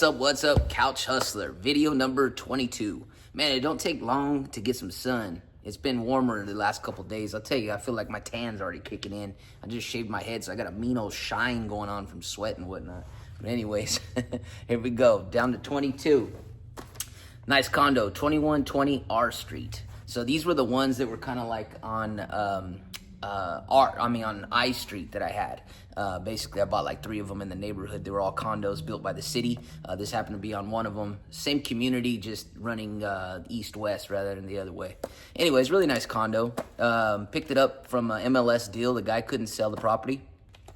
What's up, Couch Hustler? Video number 22. Man, it don't take long to get some sun. It's been warmer the last couple days. I'll tell you, I feel like my tan's already kicking in. I just shaved my head, so I got a mean old shine going on from sweat and whatnot. But anyways, here we go. Down to 22. Nice condo, 2120 R Street. So these were the ones that were kind of like on on I Street that I had. Basically, I bought like 3 of them in the neighborhood. They were all condos built by the city. This happened to be on one of them. Same community, just running east-west rather than the other way. Anyways, really nice condo. Picked it up from a MLS deal. The guy couldn't sell the property.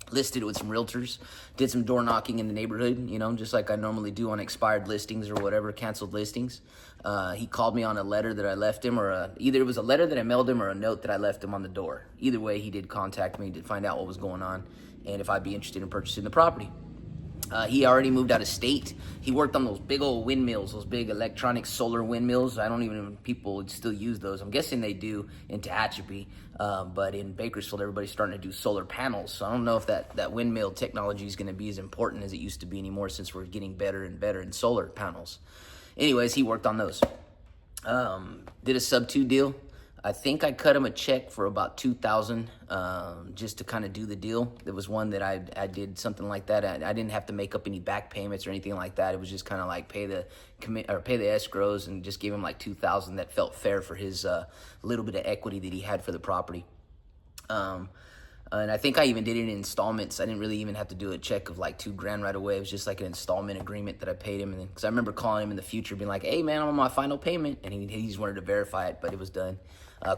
Listed it with some realtors, did some door knocking in the neighborhood, just like I normally do on expired listings or whatever, canceled listings. He called me on a letter that I left him, or either it was a letter that I mailed him or a note that I left him on the door. Either way, he did contact me to find out what was going on and if I'd be interested in purchasing the property. He already moved out of state. He worked on those big old windmills, those big electronic solar windmills. I don't even know if people still use those. I'm guessing they do in Tehachapi, but in Bakersfield, everybody's starting to do solar panels. So I don't know if that windmill technology is going to be as important as it used to be anymore, since we're getting better and better in solar panels. Anyways, he worked on those. Did a sub-2 deal. I think I cut him a check for about $2,000 just to kind of do the deal. There was one that I did something like that. I didn't have to make up any back payments or anything like that. It was just kind of like pay the escrows, and just give him like $2,000 that felt fair for his little bit of equity that he had for the property. And I think I even did it in installments. I didn't really even have to do a check of like $2,000 right away. It was just like an installment agreement that I paid him. And because I remember calling him in the future, being like, "Hey man, I'm on my final payment," and he just wanted to verify it, but it was done.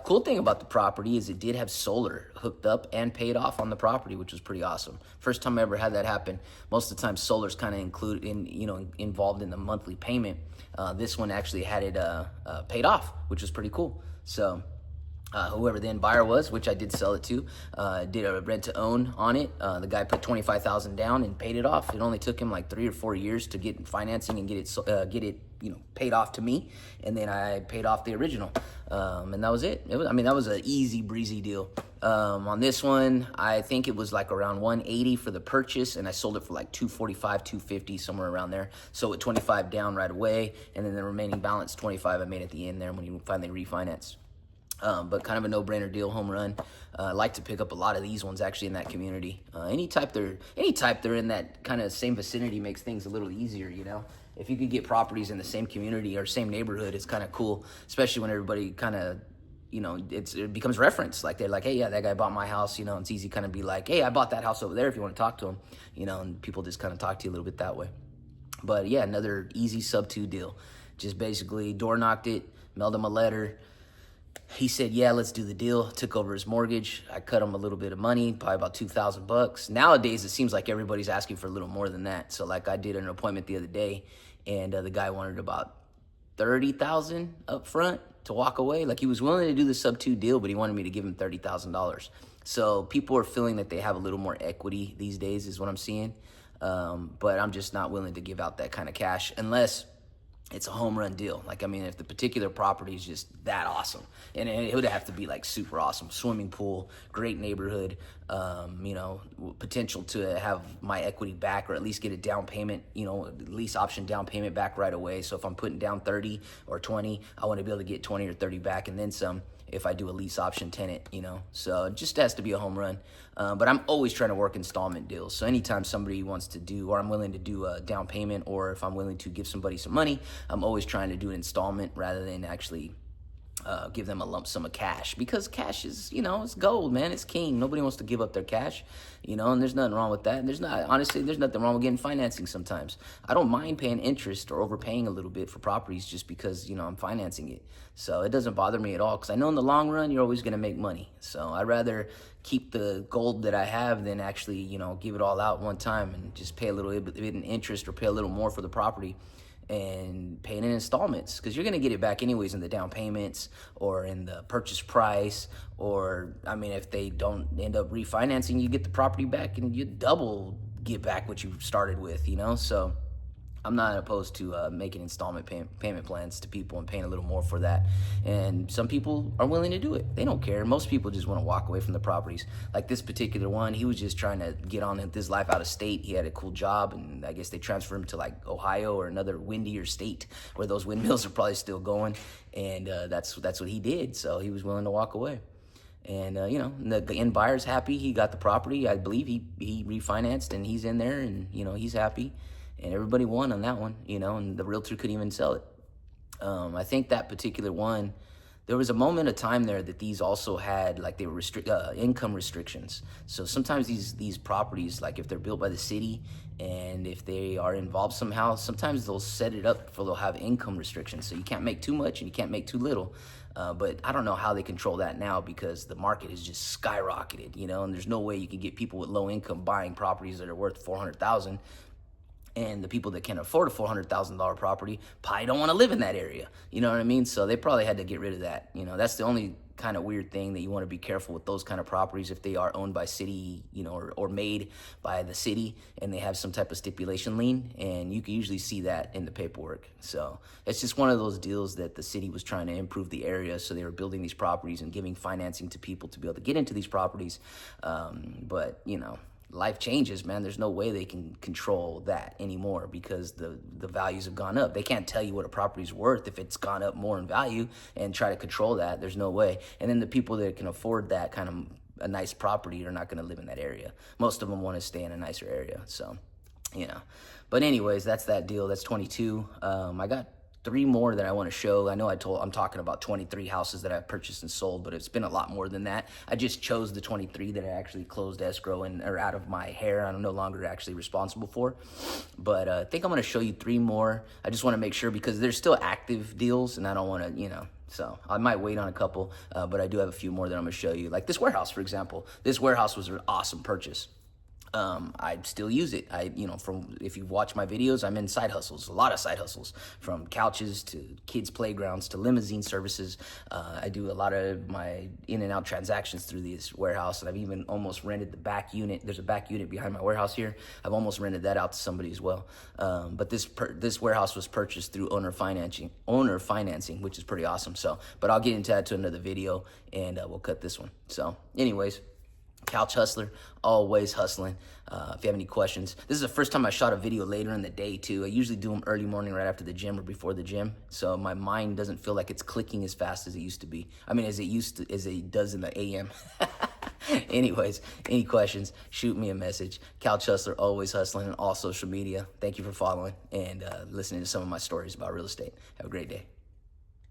Cool thing about the property is it did have solar hooked up and paid off on the property, which was pretty awesome. First time I ever had that happen. Most of the time, solar's kind of involved in the monthly payment. This one actually had it paid off, which was pretty cool. So. Whoever the end buyer was, which I did sell it to, did a rent to own on it. The guy put $25,000 down and paid it off. It only took him like 3 or 4 years to get financing and get it paid off to me, and then I paid off the original, and that was it. That was an easy breezy deal. On this one, I think it was like around $180 for the purchase, and I sold it for like $245, $250, somewhere around there. So with $25 down right away, and then the remaining balance $25 I made at the end there when he finally refinanced. But kind of a no-brainer deal, home run. I like to pick up a lot of these ones actually in that community. Any type they're in that kind of same vicinity makes things a little easier, If you could get properties in the same community or same neighborhood, it's kind of cool, especially when everybody kind of, it becomes reference. Like they're like, "Hey, yeah, that guy bought my house," It's easy kind of be like, "Hey, I bought that house over there," if you want to talk to him, and people just kind of talk to you a little bit that way. But yeah, another easy sub-2 deal. Just basically door knocked it, mailed him a letter. He said, "Yeah, let's do the deal." Took over his mortgage. I cut him a little bit of money, probably about $2,000. Nowadays, it seems like everybody's asking for a little more than that. So, like, I did an appointment the other day, and the guy wanted about $30,000 up front to walk away. Like, he was willing to do the sub-2 deal, but he wanted me to give him $30,000. So people are feeling that they have a little more equity these days, is what I'm seeing. But I'm just not willing to give out that kind of cash unless it's a home run deal. If the particular property is just that awesome, and it would have to be like super awesome, swimming pool, great neighborhood, potential to have my equity back, or at least get a down payment, lease option down payment back right away. So if I'm putting down 30 or 20, I want to be able to get 20 or 30 back and then some if I do a lease option tenant, So it just has to be a home run. But I'm always trying to work installment deals. So anytime somebody wants to do, or I'm willing to do a down payment, or if I'm willing to give somebody some money, I'm always trying to do an installment rather than actually give them a lump sum of cash, because cash is, it's gold, man. It's king. Nobody wants to give up their cash, and there's nothing wrong with that. And there's nothing wrong with getting financing sometimes. I don't mind paying interest or overpaying a little bit for properties just because, I'm financing it. So it doesn't bother me at all, because I know in the long run, you're always going to make money. So I'd rather keep the gold that I have than actually, give it all out one time and just pay a little bit in interest or pay a little more for the property and paying in installments, because you're going to get it back anyways in the down payments or in the purchase price, or if they don't end up refinancing, you get the property back and you double get back what you started with, So I'm not opposed to making installment payment plans to people and paying a little more for that. And some people are willing to do it. They don't care. Most people just want to walk away from the properties. Like this particular one, he was just trying to get on with his life out of state. He had a cool job, and I guess they transferred him to like Ohio or another windier state where those windmills are probably still going. And that's what he did. So he was willing to walk away. And, the end buyer's happy. He got the property. I believe he refinanced, and he's in there, and, he's happy. And everybody won on that one, and the realtor couldn't even sell it. I think that particular one, there was a moment of time there that these also had, like, they were income restrictions. So sometimes these properties, like if they're built by the city and if they are involved somehow, sometimes they'll set it up for they'll have income restrictions. So you can't make too much and you can't make too little. But I don't know how they control that now because the market has just skyrocketed, and there's no way you can get people with low income buying properties that are worth $400,000. And the people that can afford a $400,000 property probably don't want to live in that area. You know what I mean? So they probably had to get rid of that. That's the only kind of weird thing that you want to be careful with those kind of properties if they are owned by city, or made by the city and they have some type of stipulation lien. And you can usually see that in the paperwork. So it's just one of those deals that the city was trying to improve the area. So they were building these properties and giving financing to people to be able to get into these properties. But life changes, man. There's no way they can control that anymore because the values have gone up. They can't tell you what a property's worth if it's gone up more in value and try to control that. There's no way. And then the people that can afford that kind of a nice property are not going to live in that area. Most of them want to stay in a nicer area. So, But anyways, that's that deal. That's 22. I got 3 more that I want to show. I know I'm talking about 23 houses that I've purchased and sold, but it's been a lot more than that. I just chose the 23 that I actually closed escrow and are out of my hair. I'm no longer actually responsible for. But I think I'm going to show you 3 more. I just want to make sure because there's still active deals and I don't want to, so I might wait on a couple, but I do have a few more that I'm going to show you. Like this warehouse, for example. This warehouse was an awesome purchase. I still use it. From if you've watched my videos, I'm in side hustles, a lot of side hustles, from couches to kids' playgrounds to limousine services. I do a lot of my in and out transactions through this warehouse, and I've even almost rented the back unit. There's a back unit behind my warehouse here. I've almost rented that out to somebody as well. But this warehouse was purchased through owner financing, which is pretty awesome. So, but I'll get into that to another video, and we'll cut this one. So, anyways. Couch Hustler, always hustling. If you have any questions, this is the first time I shot a video later in the day too. I usually do them early morning right after the gym or before the gym. So my mind doesn't feel like it's clicking as fast as it used to be. As it does in the AM. Anyways, any questions, shoot me a message. Couch Hustler, always hustling on all social media. Thank you for following and listening to some of my stories about real estate. Have a great day.